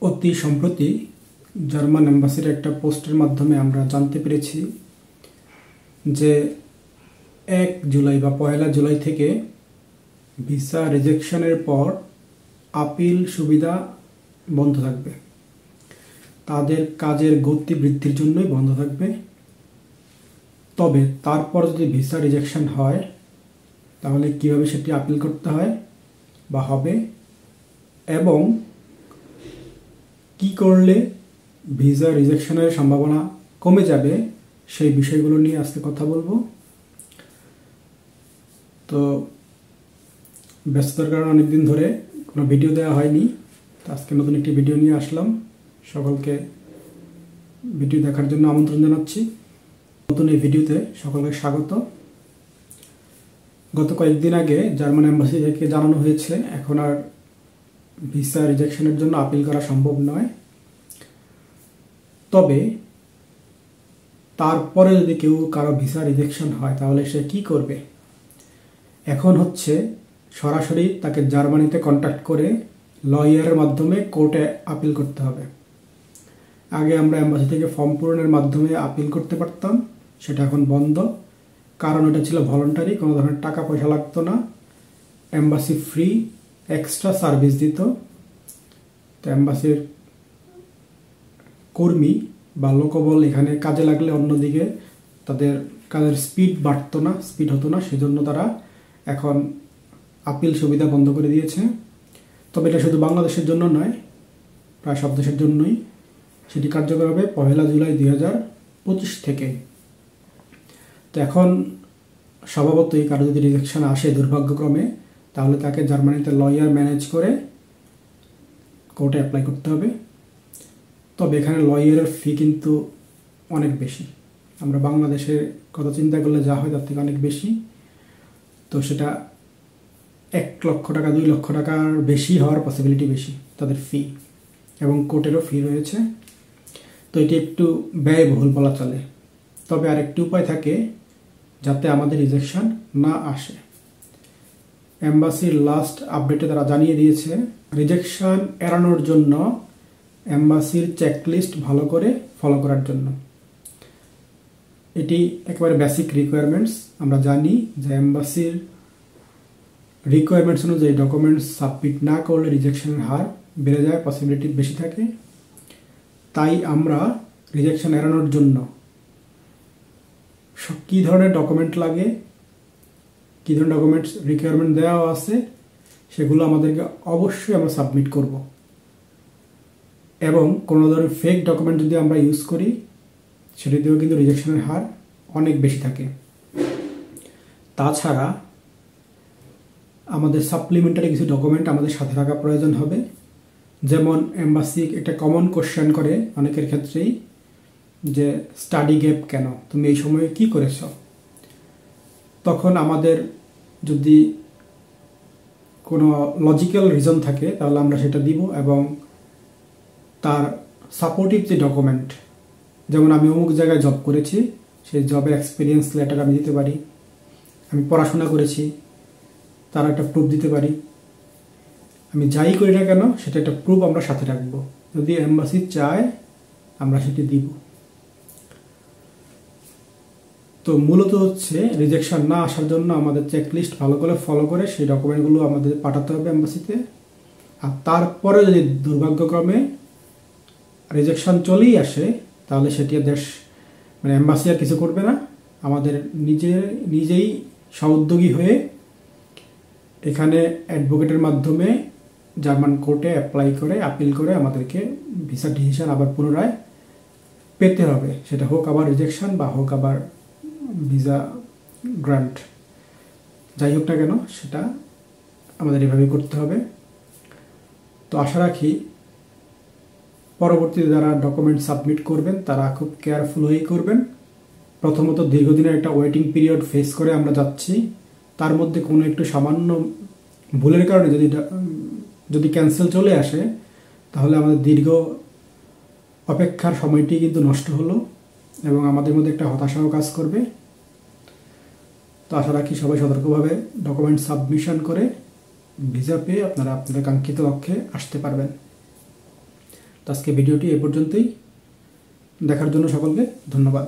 অতি সম্প্রতি জার্মান এম্বাসির একটা পোস্টের মাধ্যমে আমরা জানতে পেরেছি যে 1 জুলাই বা 1 জুলাই থেকে ভিসা রিজেকশনের পর আপিল সুবিধা বন্ধ থাকবে। তাদের কাজের গতি বৃদ্ধির জন্যই বন্ধ থাকবে। তবে তারপর যদি ভিসা রিজেকশন হয় তাহলে কিভাবে সেটি আপিল করতে হয় বা হবে এবং কি করলে ভিসা রিজেকশনের সম্ভাবনা কমে যাবে সেই বিষয়গুলো নিয়ে আজকে কথা বলবো। তো ব্যস্ততার কারণে অনেকদিন ধরে কোনো ভিডিও দেওয়া হয়নি, তো আজকে নতুন একটি ভিডিও নিয়ে আসলাম। সকলকে ভিডিও দেখার জন্য আমন্ত্রণ জানাচ্ছি। নতুন এই ভিডিওতে সকলকে স্বাগত। গত কয়েকদিন আগে জার্মান এম্বাসি থেকে জানানো হয়েছে এখন আর ভিসা রিজেকশনের জন্য আপিল করা সম্ভব নয়। তবে তারপরে যদি কারো ভিসা রিজেকশন হয় তাহলে সে কি করবে? এখন হচ্ছে সরাসরি তাকে জার্মানিতে কন্ট্যাক্ট করে লয়ারের মাধ্যমে কোর্টে আপিল করতে হবে। আগে আমরা এম্বাসি থেকে ফর্ম পূরণের মাধ্যমে আপিল করতে পারতাম, সেটা এখন বন্ধ। কারণ এটা ছিল ভলান্টারি, কোনো ধরনের টাকা পয়সা লাগতো না। এম্বাসি ফ্রি এক্সট্রা সার্ভিস দিত। তো এম্বাসির কর্মী বা লোকবল এখানে কাজে লাগলে অন্যদিকে তাদের কাজের স্পিড হতো না, সেজন্য তারা এখন আপিল সুবিধা বন্ধ করে দিয়েছে। তবে এটা শুধু বাংলাদেশের জন্য নয়, প্রায় সব দেশের জন্যই। সেটি কার্যকর হবে 1 জুলাই 2025 থেকে। তো এখন স্বভাবতই কারো যদি রিজেকশন আসে দুর্ভাগ্যক্রমে, তাহলে তাকে জার্মানিতে লয়ার ম্যানেজ করে কোর্টে অ্যাপ্লাই করতে হবে। তবে এখানে লয়ারের ফি কিন্তু অনেক বেশি। আমরা বাংলাদেশের কথা চিন্তা করলে যা হয় তার থেকে অনেক বেশি। তো সেটা 1 লক্ষ টাকা 2 লক্ষ টাকার বেশি হওয়ার পসিবিলিটি বেশি তাদের ফি, এবং কোর্টেরও ফি রয়েছে। তো এটি একটু ব্যয়বহুল বলা চলে। তবে আরেকটি উপায় থাকে যাতে আমাদের রিজেকশন না আসে। এম্বাসির লাস্ট আপডেটে তারা জানিয়ে দিয়েছে রিজেকশন এড়ানোর জন্য এম্বাসির চেকলিস্ট ভালো করে ফলো করার জন্য। এটি একেবারে বেসিক রিকোয়ারমেন্টস। আমরা জানি যে এম্বাসির রিকোয়ারমেন্টস অনুযায়ী ডকুমেন্টস সাবমিট না করলে রিজেকশনের হার বেড়ে যায়, পসিবিলিটি বেশি থাকে। তাই আমরা রিজেকশন এড়ানোর জন্য কী ধরনের ডকুমেন্ট লাগে, কী ধরনের ডকুমেন্টস রিকোয়ারমেন্ট দেওয়া আছে, সেগুলো আমাদেরকে অবশ্যই আমরা সাবমিট করব। এবং কোনো ধরনের ফেক ডকুমেন্ট যদি আমরা ইউজ করি সেটিতেও কিন্তু রিজেকশনের হার অনেক বেশি থাকে। তাছাড়া আমাদের সাপ্লিমেন্টারি কিছু ডকুমেন্ট আমাদের সাথে রাখা প্রয়োজন হবে। যেমন এম্বাসি একটা কমন কোশ্চেন করে অনেকের ক্ষেত্রেই যে স্টাডি গ্যাপ কেন, তুমি এই সময়ে কি করেছ? তখন আমাদের যদি কোনো লজিক্যাল রিজন থাকে তাহলে আমরা সেটা দিব, এবং তার সাপোর্টিভ যে ডকুমেন্ট, যেমন আমি অমুক জায়গায় জব করেছি, সেই জবের এক্সপিরিয়েন্স লেটার আমি দিতে পারি, আমি পড়াশোনা করেছি তার একটা প্রুফ দিতে পারি। আমি যাই করি না কেন সেটা একটা প্রুফ আমরা সাথে রাখবো। যদি এম্বাসি চায় আমরা সেটি দিব। তো মূলত হচ্ছে রিজেকশন না আসার জন্য আমাদের চেকলিস্ট ভালো করে ফলো করে সেই ডকুমেন্টগুলো আমাদের পাঠাতে হবে এম্বাসিতে। আর তারপরে যদি দুর্ভাগ্যক্রমে রিজেকশন চলেই আসে তাহলে সেটি এম্বাসি আর কিছু করবে না। আমাদের নিজেই স্বউদ্যোগী হয়ে এখানে অ্যাডভোকেটের মাধ্যমে জার্মান কোর্টে অ্যাপ্লাই করে আপিল করে আমাদেরকে ভিসা ডিসিশন আবার পুনরায় পেতে হবে। সেটা হোক আবার রিজেকশন বা হোক আবার ভিসা গ্রান্ট, যাই হোক না কেন সেটা আমাদের এভাবেই করতে হবে। তো আশা রাখি পরবর্তীতে যারা ডকুমেন্ট সাবমিট করবেন তারা খুব কেয়ারফুল হয়েই করবেন। প্রথমত দীর্ঘদিনের একটা ওয়েটিং পিরিয়ড ফেস করে আমরা যাচ্ছি, তার মধ্যে কোনো একটু সামান্য ভুলের কারণে যদি ক্যান্সেল চলে আসে তাহলে আমাদের দীর্ঘ অপেক্ষার সময়টি কিন্তু নষ্ট হলো এবং আমাদের মধ্যে একটা হতাশাও কাজ করবে। তো আশা রাখি সবাই সতর্কভাবে ডকুমেন্ট সাবমিশন করে ভিসা পেয়ে আপনারা আপনাদের কাঙ্ক্ষিত লক্ষ্যে আসতে পারবেন। তো আজকে ভিডিওটি এ পর্যন্তই। দেখার জন্য সকলকে ধন্যবাদ।